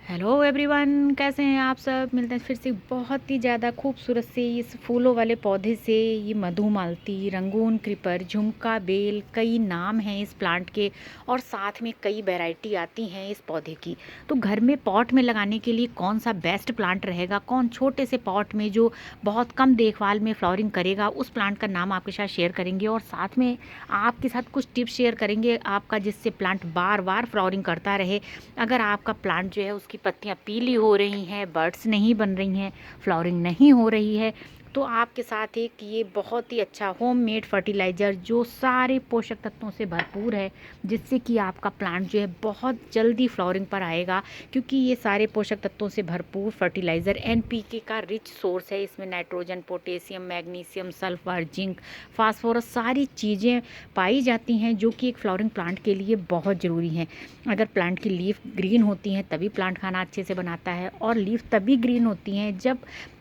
Hello everyone, कैसे हैं आप सब। मिलते हैं फिर से बहुत ही ज़्यादा खूबसूरत से इस फूलों वाले पौधे से। ये मधुमालती, रंगून क्रीपर, झुमका बेल, कई नाम हैं इस प्लांट के और साथ में कई वैरायटी आती हैं इस पौधे की। तो घर में पॉट में लगाने के लिए कौन सा बेस्ट प्लांट रहेगा, कौन छोटे से पॉट में जो बहुत कम देखभाल में फ्लावरिंग करेगा, उस प्लांट का नाम आपके साथ शेयर करेंगे और साथ में आपके साथ कुछ टिप्स शेयर करेंगे आपका, जिससे प्लांट बार बार फ्लावरिंग करता रहे। अगर आपका प्लांट जो है उसकी पत्तियां पीली हो रही हैं, बर्ड्स नहीं बन रही हैं, फ्लावरिंग नहीं हो रही है, तो आपके साथ एक ये बहुत ही अच्छा होममेड फर्टिलाइज़र जो सारे पोषक तत्वों से भरपूर है, जिससे कि आपका प्लांट जो है बहुत जल्दी फ्लावरिंग पर आएगा। क्योंकि ये सारे पोषक तत्वों से भरपूर फर्टिलाइज़र एनपीके का रिच सोर्स है। इसमें nitrogen, potassium, magnesium, sulphur, zinc, phosphorus सारी चीज़ें पाई जाती हैं जो कि एक फ्लावरिंग प्लांट के लिए बहुत ज़रूरी हैं। अगर प्लांट की लीफ ग्रीन होती हैं तभी प्लांट खाना अच्छे से बनाता है, और लीफ तभी ग्रीन होती हैं जब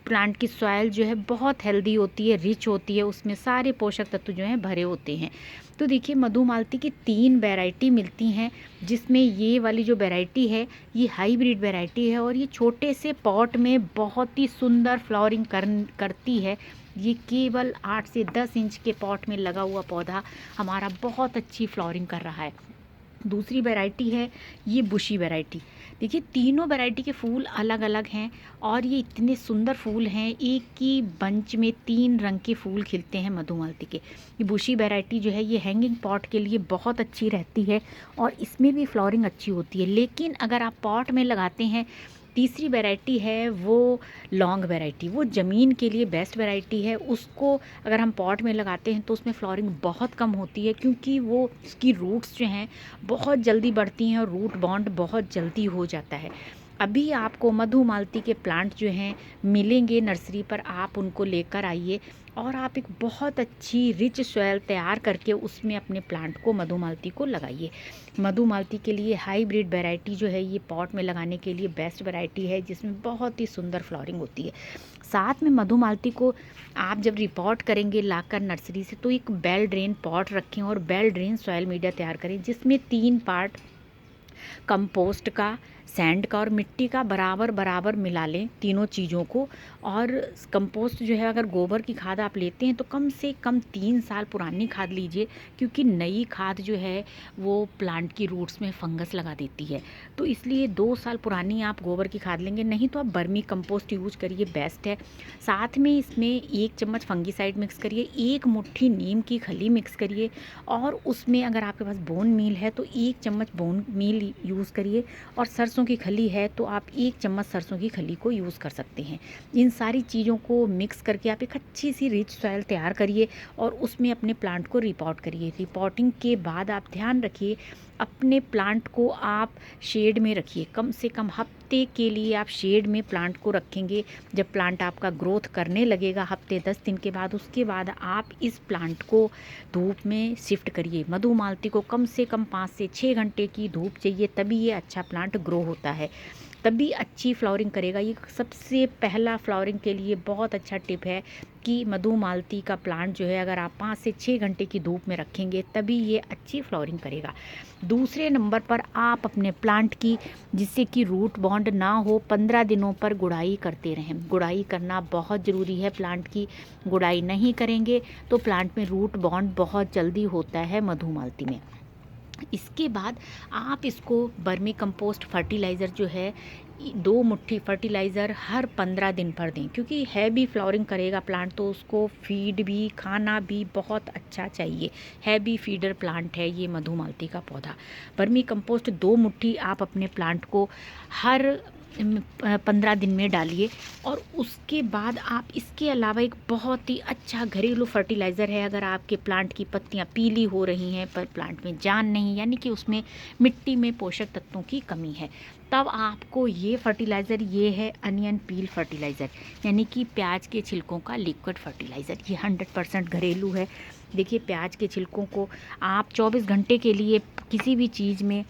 प्लांट की सॉइल जो है बहुत हेल्दी होती है, रिच होती है, उसमें सारे पोषक तत्व जो हैं भरे होते हैं। तो देखिए, मधुमालती की 3 वैरायटी मिलती हैं, जिसमें ये वाली जो वैरायटी है ये हाइब्रिड वैरायटी है और ये छोटे से पॉट में बहुत ही सुंदर फ्लावरिंग करती है। ये केवल 8 से 10 इंच के पॉट में लगा हुआ पौधा हमारा बहुत अच्छी फ्लावरिंग कर रहा है। दूसरी वैरायटी है ये बुशी वैरायटी। देखिए, तीनों वैरायटी के फूल अलग अलग हैं और ये इतने सुंदर फूल हैं, एक ही बंच में 3 रंग के फूल खिलते हैं मधुमालती के। ये बुशी वैरायटी जो है ये हैंगिंग पॉट के लिए बहुत अच्छी रहती है और इसमें भी फ्लावरिंग अच्छी होती है। लेकिन अगर आप पॉट में लगाते हैं, तीसरी वैरायटी है वो लॉन्ग वैरायटी, वो ज़मीन के लिए बेस्ट वैरायटी है। उसको अगर हम पॉट में लगाते हैं तो उसमें फ्लावरिंग बहुत कम होती है, क्योंकि वो उसकी रूट्स जो हैं बहुत जल्दी बढ़ती हैं और रूट बॉन्ड बहुत जल्दी हो जाता है। अभी आपको मधुमालती के प्लांट जो हैं मिलेंगे नर्सरी पर, आप उनको लेकर आइए और आप एक बहुत अच्छी रिच सॉइल तैयार करके उसमें अपने प्लांट को, मधुमालती को लगाइए। मधुमालती के लिए हाइब्रिड वैरायटी जो है ये पॉट में लगाने के लिए बेस्ट वैरायटी है, जिसमें बहुत ही सुंदर फ्लावरिंग होती है। साथ में मधुमालती को आप जब रिपोर्ट करेंगे लाकर नर्सरी से, तो एक बेल ड्रेन पॉट रखें और बेल ड्रेन सॉइल मीडिया तैयार करें, जिसमें 3 पार्ट कंपोस्ट का, सैंड का और मिट्टी का बराबर बराबर मिला लें तीनों चीज़ों को। और कंपोस्ट जो है, अगर गोबर की खाद आप लेते हैं तो कम से कम 3 साल पुरानी खाद लीजिए, क्योंकि नई खाद जो है वो प्लांट की रूट्स में फंगस लगा देती है। तो इसलिए 2 साल पुरानी आप गोबर की खाद लेंगे, नहीं तो आप बर्मी कंपोस्ट यूज करिए, बेस्ट है। साथ में इसमें 1 चम्मच फंगीसाइड मिक्स करिए, 1 मुट्ठी नीम की खली मिक्स करिए, और उसमें अगर आपके पास बोन मील है तो 1 चम्मच बोन मील यूज़ करिए, और सरसों की खली है तो आप 1 चम्मच सरसों की खली को यूज़ कर सकते हैं। इन सारी चीज़ों को मिक्स करके आप एक अच्छी सी रिच सॉइल तैयार करिए और उसमें अपने प्लांट को रिपोर्ट करिए। रिपोर्टिंग के बाद आप ध्यान रखिए, अपने प्लांट को आप शेड में रखिए। कम से कम हफ्ते के लिए आप शेड में प्लांट को रखेंगे। जब प्लांट आपका ग्रोथ करने लगेगा हफ्ते 10 दिन के बाद, उसके बाद आप इस प्लांट को धूप में शिफ्ट करिए। मधुमालती को कम से कम 5 से 6 घंटे की धूप चाहिए, तभी ये अच्छा प्लांट ग्रो होता है, तभी अच्छी फ्लावरिंग करेगा। ये सबसे पहला फ्लावरिंग के लिए बहुत अच्छा टिप है कि मधुमालती का प्लांट जो है, अगर आप 5 से 6 घंटे की धूप में रखेंगे तभी ये अच्छी फ्लावरिंग करेगा। दूसरे नंबर पर आप अपने प्लांट की, जिससे कि रूट बॉन्ड ना हो, 15 दिनों पर गुड़ाई करते रहें। गुड़ाई करना बहुत ज़रूरी है प्लांट की। गुड़ाई नहीं करेंगे तो प्लांट में रूट बॉन्ड बहुत जल्दी होता है मधुमालती में। इसके बाद आप इसको बर्मी कंपोस्ट फर्टिलाइज़र जो है, 2 मुट्ठी फर्टिलाइज़र हर 15 दिन पर दें, क्योंकि हैवी फ्लावरिंग करेगा प्लांट तो उसको फीड भी, खाना भी बहुत अच्छा चाहिए। हैवी फीडर प्लांट है ये मधुमालती का पौधा। बर्मी कंपोस्ट 2 मुट्ठी आप अपने प्लांट को हर 15 दिन में डालिए। और उसके बाद आप इसके अलावा एक बहुत ही अच्छा घरेलू फर्टिलाइज़र है, अगर आपके प्लांट की पत्तियां पीली हो रही हैं पर प्लांट में जान नहीं, यानी कि उसमें मिट्टी में पोषक तत्वों की कमी है, तब आपको ये फर्टिलाइज़र, ये है अनियन पील फर्टिलाइज़र, यानी कि प्याज के छिलकों का लिक्विड फर्टिलाइज़र। ये 100% घरेलू है। देखिए, प्याज के छिलकों को आप 24 घंटे के लिए किसी भी चीज़ में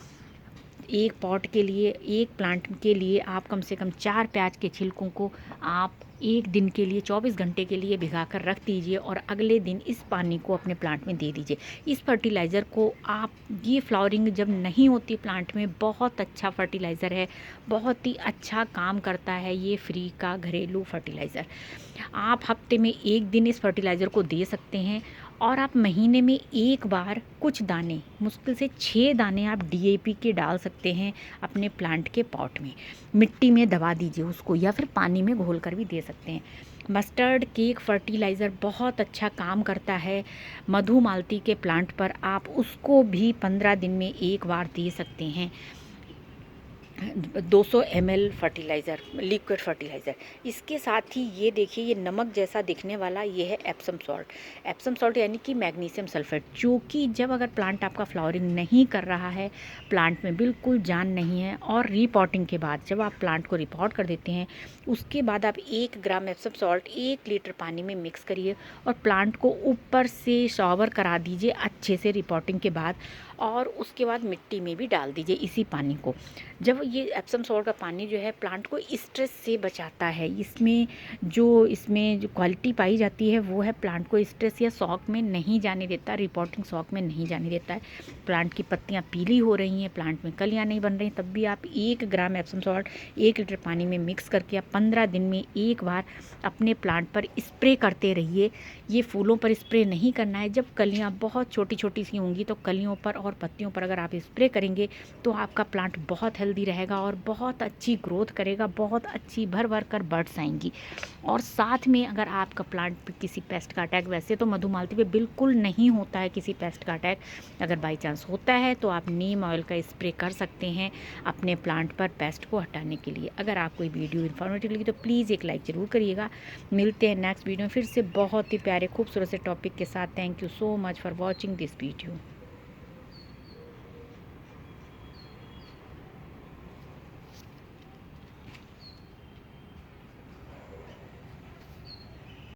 एक पॉट के लिए, एक प्लांट के लिए आप कम से कम 4 प्याज के छिलकों को आप एक दिन के लिए 24 घंटे के लिए भिगा कर रख दीजिए और अगले दिन इस पानी को अपने प्लांट में दे दीजिए। इस फर्टिलाइज़र को आप, ये फ्लावरिंग जब नहीं होती प्लांट में, बहुत अच्छा फर्टिलाइज़र है, बहुत ही अच्छा काम करता है ये फ्री का घरेलू फर्टिलाइज़र। आप हफ्ते में 1 दिन इस फर्टिलाइज़र को दे सकते हैं और आप महीने में 1 बार कुछ दाने, मुश्किल से 6 दाने आप डीएपी के डाल सकते हैं अपने प्लांट के पॉट में। मिट्टी में दबा दीजिए उसको या फिर पानी में घोल कर भी दे सकते हैं। मस्टर्ड केक फर्टिलाइज़र बहुत अच्छा काम करता है मधुमालती के प्लांट पर, आप उसको भी 15 दिन में 1 बार दे सकते हैं। 200 ml फर्टिलाइज़र, लिक्विड फर्टिलाइज़र। इसके साथ ही ये देखिए, ये नमक जैसा दिखने वाला ये है एप्सम सॉल्ट। एप्सम सॉल्ट यानी कि मैग्नीशियम सल्फेट, जो कि जब अगर प्लांट आपका फ्लावरिंग नहीं कर रहा है, प्लांट में बिल्कुल जान नहीं है, और रीपॉटिंग के बाद जब आप प्लांट को रिपॉट कर देते हैं, उसके बाद आप 1 ग्राम एप्सम सॉल्ट 1 लीटर पानी में मिक्स करिए और प्लांट को ऊपर से शॉवर करा दीजिए अच्छे से रिपॉटिंग के बाद, और उसके बाद मिट्टी में भी डाल दीजिए इसी पानी को। जब ये एप्सम सॉल्ट का पानी जो है प्लांट को स्ट्रेस से बचाता है, इसमें जो क्वालिटी पाई जाती है वो है प्लांट को स्ट्रेस या शॉक में नहीं जाने देता, रिपोर्टिंग शॉक में नहीं जाने देता है। प्लांट की पत्तियां पीली हो रही हैं, प्लांट में कलियां नहीं बन रही, तब भी आप 1 ग्राम एप्सम सॉल्ट 1 लीटर पानी में मिक्स करके आप 15 दिन में 1 बार अपने प्लांट पर स्प्रे करते रहिए। ये फूलों पर स्प्रे नहीं करना है, जब कलियाँ बहुत छोटी छोटी सी होंगी तो कलियों पर और पत्तियों पर अगर आप स्प्रे करेंगे तो आपका प्लांट बहुत हेल्दी रहेगा और बहुत अच्छी ग्रोथ करेगा, बहुत अच्छी भर भर कर बर्ड्स आएंगी। और साथ में अगर आपका प्लांट पे किसी पेस्ट का अटैक, वैसे तो मधुमालती पे बिल्कुल नहीं होता है किसी पेस्ट का अटैक, अगर बाई चांस होता है तो आप नीम ऑयल का स्प्रे कर सकते हैं अपने प्लांट पर पेस्ट को हटाने के लिए। अगर आपको ये वीडियो इन्फॉर्मेटिव लगी तो प्लीज़ एक लाइक ज़रूर करिएगा। मिलते हैं नेक्स्ट वीडियो में फिर से बहुत ही प्यारे खूबसूरत से टॉपिक के साथ। Thank you so much for watching this video.